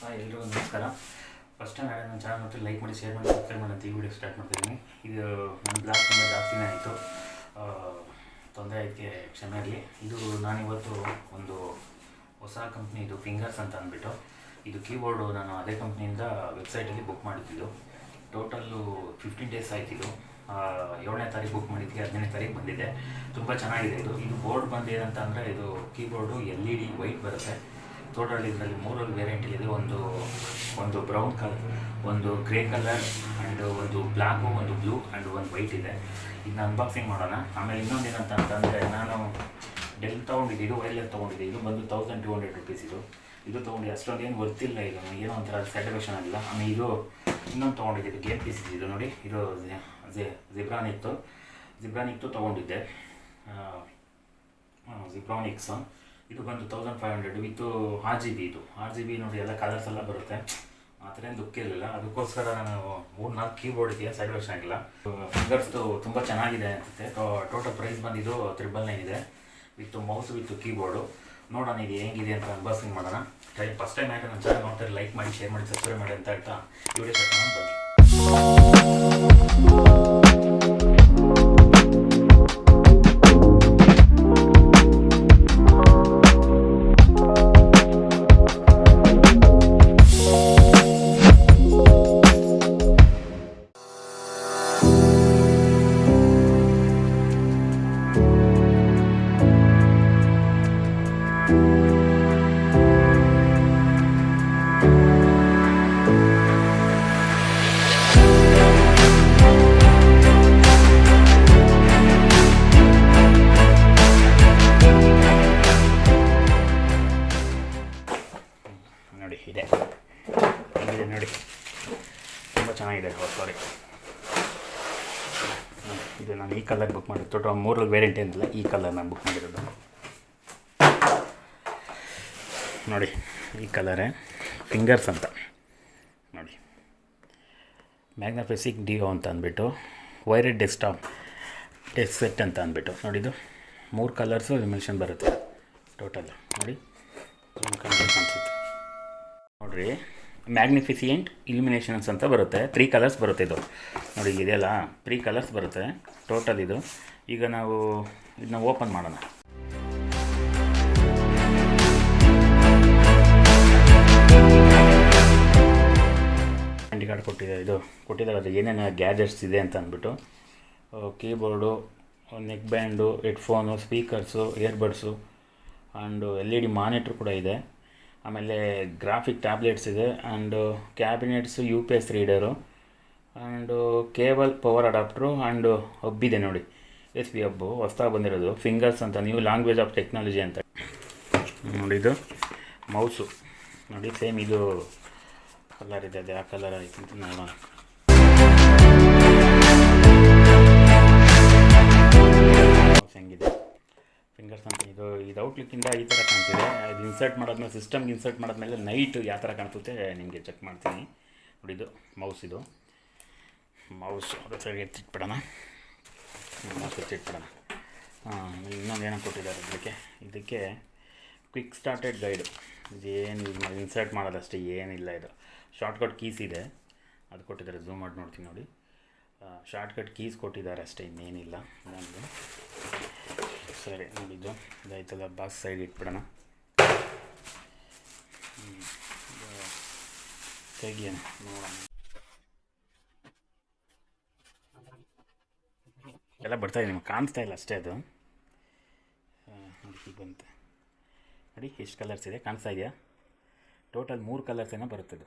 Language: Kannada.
ಎಲ್ರಿಗೂ ನಮಸ್ಕಾರ. ಫಸ್ಟ್ ಟೈಮ್ ನನ್ನ ಚಾನಲ್ ಮತ್ತು ಲೈಕ್ ಮಾಡಿ, ಶೇರ್ ಮಾಡಿ, ಸಬ್ಸ್ಕ್ರೈಬ್ ಮಾಡಿ ಅಂತ ಈ ವಿಡಿಯೋ ಸ್ಟಾರ್ಟ್ ಮಾಡ್ತಿದ್ದೀನಿ. ಇದು ನನ್ನ ಬ್ಲಾಗ್ ತುಂಬ ಜಾಸ್ತಿನೇ ಆಯಿತು, ತೊಂದರೆ ಆಯ್ಕೆ ಕ್ಷಮೆ ಇರಲಿ. ಇದು ನಾನಿವತ್ತು ಒಂದು ಹೊಸ ಕಂಪ್ನಿ, ಇದು ಫಿಂಗರ್ಸ್ ಅಂತ ಅಂದ್ಬಿಟ್ಟು ಇದು ಕೀಬೋರ್ಡು ನಾನು ಅದೇ ಕಂಪ್ನಿಯಿಂದ ವೆಬ್ಸೈಟಲ್ಲಿ ಬುಕ್ ಮಾಡಿದ್ದು. Total 15 days ಆಯ್ತಿದ್ದು. 7ನೇ ತಾರೀಕು ಬುಕ್ ಮಾಡಿದ್ವಿ, 15ನೇ ತಾರೀಕು ಬಂದಿದೆ. ತುಂಬ ಚೆನ್ನಾಗಿದೆ. ಇದು ಬೋರ್ಡ್ ಬಂದು ಏನಂತ ಅಂದರೆ, ಇದು ಕೀಬೋರ್ಡು LED ವೈಟ್ ಬರುತ್ತೆ. ಟೋಟಲ್ ಇದರಲ್ಲಿ 3 ವೇರಿಯಂಟ್ ಇದೆ. ಒಂದು ಬ್ರೌನ್ ಕಲರ್, ಒಂದು ಗ್ರೇ ಕಲರ್ ಆ್ಯಂಡ್ ಒಂದು ಬ್ಲ್ಯಾಕು, ಒಂದು ಬ್ಲೂ ಆ್ಯಂಡ್ ಒಂದು ವೈಟ್ ಇದೆ. ಇದನ್ನ ಅನ್ಬಾಕ್ಸಿಂಗ್ ಮಾಡೋಣ. ಆಮೇಲೆ ಇನ್ನೊಂದು ಏನಂತ ಅಂತಂದರೆ, ನಾನು ಡೆಲ್ ತೊಗೊಂಡಿದ್ದು, ಇದು ವೈರ್ಲೆಸ್ ತೊಗೊಂಡಿದ್ದೆ. ಇದು ಬಂದು 1200 ರುಪೀಸ್. ಇದು ತೊಗೊಂಡಿದ್ದು ಅಷ್ಟೊಂದು ಏನು ಗೊತ್ತಿಲ್ಲ. ಇದು ಏನೋ ಒಂಥರ ಸ್ಯಾಟಿಸ್ಫ್ಯಾಕ್ಷನ್ ಆಗಿಲ್ಲ. ಆಮೇಲೆ ಇದು ಇನ್ನೊಂದು ತೊಗೊಂಡಿದ್ದು, ಇದು ಗೇಮ್ ಪೀಸ್ ಇದು ನೋಡಿ. ಇದು ಜಿಬ್ರಾನಿಕ್ತು ತೊಗೊಂಡಿದ್ದೆ, ಜಿಬ್ರಾನಿಕ್ಸ್. ಇದು ಬಂದು 1500 ವಿತ್ RGB. ಇದು RGB ನೋಡಿ, ಎಲ್ಲ ಕಲರ್ಸ್ ಎಲ್ಲ ಬರುತ್ತೆ. ಆ ಥರ ಏನು ಲುಕ್ ಇರಲಿಲ್ಲ. ಅದಕ್ಕೋಸ್ಕರ ನಾನು 3-4 ಕೀಬೋರ್ಡ್ ಇದೆಯಾ, ಸ್ಯಾಟಿಸ್ಫ್ಯಾಕ್ಷನ್ ಆಗಿಲ್ಲ. ಫಿಂಗರ್ಸ್ದು ತುಂಬ ಚೆನ್ನಾಗಿದೆ ಅನಿಸುತ್ತೆ. ಟೋಟಲ್ ಪ್ರೈಸ್ ಬಂದಿದ್ದು 999 ಇದೆ, ವಿತ್ ಮೌಸ್ ವಿತ್ ಕೀಬೋರ್ಡು. ನೋಡೋಣ ಇದು ಹೇಗಿದೆ ಅಂತ ಅನ್ಬಾಕ್ಸಿಂಗ್ ಮಾಡೋಣ. ಫಸ್ಟ್ ಟೈಮ್ ಆಯಿತು ನನ್ನ ಚಾನಲ್ ನೋಡ್ತಾರೆ, ಲೈಕ್ ಮಾಡಿ, ಶೇರ್ ಮಾಡಿ, ಸಬ್ಸ್ಕ್ರೈಬ್ ಮಾಡಿ ಅಂತ ಹೇಳ್ತಾ ವಿಡಿಯೋ ಸ್ಟಾರ್ಟ್ ಮಾಡೋಣ ಬನ್ನಿ. ಇದೆ ಹೇಗಿದೆ ನೋಡಿ, ತುಂಬ ಚೆನ್ನಾಗಿದೆ. ಸಾರಿ, ಇದು ನಾನು ಈ ಕಲರ್ ಬುಕ್ ಮಾಡಿದ್ದು. ಟೋಟಲ್ 3 ವೇರಿಯಂಟ್ ಏನಿಲ್ಲ, ಈ ಕಲರ್ ನಾನು ಬುಕ್ ಮಾಡಿರೋದು. ನೋಡಿ, ಈ ಕಲರೇ ಫಿಂಗರ್ಸ್ ಅಂತ ನೋಡಿ. ಮ್ಯಾಗ್ನಿಫಿಸಿಂಗ್ ಡಿಯೋ ಅಂತ ಅಂದ್ಬಿಟ್ಟು, ವೈರೆಡ್ ಡೆಸ್ಕ್ ಸೆಟ್ ಅಂತ ಅಂದ್ಬಿಟ್ಟು ನೋಡಿದ್ದು 3 ಕಲರ್ಸು ರಿಮಿಷನ್ ಬರುತ್ತೆ ಟೋಟಲ್. ನೋಡಿ ಕಾಣಿಸುತ್ತೆ ನೋಡಿರಿ, ಮ್ಯಾಗ್ನಿಫಿಸಿಯೆಂಟ್ ಇಲ್ಯುಮಿನೇಷನ್ಸ್ ಅಂತ ಬರುತ್ತೆ. 3 ಕಲರ್ಸ್ ಬರುತ್ತೆ. ಇದು ನೋಡಿ, ಇದೆಯಲ್ಲ 3 ಕಲರ್ಸ್ ಬರುತ್ತೆ ಟೋಟಲ್. ಇದು ಈಗ ನಾವು ಇದನ್ನ ಓಪನ್ ಮಾಡೋಣ. ಐಡೆಂಟಿ ಕಾರ್ಡ್ ಕೊಟ್ಟಿದ್ದಾರೆ. ಅದು ಏನೇನು ಗ್ಯಾಜೆಟ್ಸ್ ಇದೆ ಅಂತ ಅಂದ್ಬಿಟ್ಟು, keyboard, neck band, headphone, speakers, earbuds and LED monitor ಕೂಡ ಇದೆ. ಆಮೇಲೆ ಗ್ರಾಫಿಕ್ ಟ್ಯಾಬ್ಲೆಟ್ಸ್ ಇದೆ and cabinets, UPS reader and cable power adapter and hub ಇದೆ ನೋಡಿ, USB ಹಬ್ಬು ಹೊಸ್ದಾಗಿ ಬಂದಿರೋದು. ಫಿಂಗರ್ಸ್ ಅಂತ, ನ್ಯೂ ಲ್ಯಾಂಗ್ವೇಜ್ ಆಫ್ ಟೆಕ್ನಾಲಜಿ ಅಂತ ನೋಡಿ. ಇದು ಮೌಸು ನೋಡಿ, ಸೇಮ್ ಇದು ಕಲರ್ ಇದೆ. ಅದು ಯಾವ ಕಲರ್ ಆಯ್ತು ಅಂತ ನೋಡೋಣ. ಹೆಂಗಿದೆ ಫಿಂಗರ್ಸ್ ಅಂತ. ಇದು ಔಟ್ಲುಕ್ಕಿಂದ ಈ ಥರ ಕಾಣ್ತಿದೆ. ಇದು ಇನ್ಸರ್ಟ್ ಮಾಡಾದ್ಮೇಲೆ, ಸಿಸ್ಟಮ್ಗೆ ಇನ್ಸರ್ಟ್ ಮಾಡಾದ್ಮೇಲೆ ನೈಟ್ ಯಾವ ಥರ ಕಾಣಿಸುತ್ತೆ ನಿಮಗೆ ಚೆಕ್ ಮಾಡ್ತೀನಿ ನೋಡಿ. ಇದು ಮೌಸ್ ಅದು ಸರಿ ಎತ್ತಿಟ್ಬಿಡೋಣ. ಇನ್ನೊಂದು ಏನೋ ಕೊಟ್ಟಿದ್ದಾರೆ ಇದಕ್ಕೆ ಕ್ವಿಕ್ ಸ್ಟಾರ್ಟೆಡ್ ಗೈಡು. ಇದೇನು ಯೂಸ್ ಮಾಡಿ ಇನ್ಸರ್ಟ್ ಮಾಡೋದಷ್ಟೇ, ಏನಿಲ್ಲ. ಇದು ಶಾರ್ಟ್ಕಟ್ ಕೀಸ್ ಇದೆ, ಅದು ಕೊಟ್ಟಿದ್ದಾರೆ. ಝೂಮ್ ಮಾಡಿ ನೋಡ್ತೀನಿ ನೋಡಿ. ಶಾರ್ಟ್ಕಟ್ ಕೀಸ್ ಕೊಟ್ಟಿದ್ದಾರೆ ಅಷ್ಟೇ, ಇನ್ನೇನಿಲ್ಲ. ನನಗೆ ಸರಿ ನೋಡಿದ್ದು ಇದಾಯ್ತಲ್ಲ. Box side ಇಟ್ಬಿಡೋಣ. ತೆಗಿಯೋಣ ನೋಡೋಣ. ಎಲ್ಲ ಬರ್ತಾಯಿದೆ, ನಿಮಗೆ ಕಾಣಿಸ್ತಾ ಇಲ್ಲ ಅಷ್ಟೇ. ಅದು ನೋಡಿ ಬಂತು ನೋಡಿ, ಎಷ್ಟು ಕಲರ್ಸ್ ಇದೆ ಕಾಣಿಸ್ತಾ ಇದೆಯಾ? ಟೋಟಲ್ 3 ಕಲರ್ಸ್ ಏನೋ ಬರುತ್ತದು.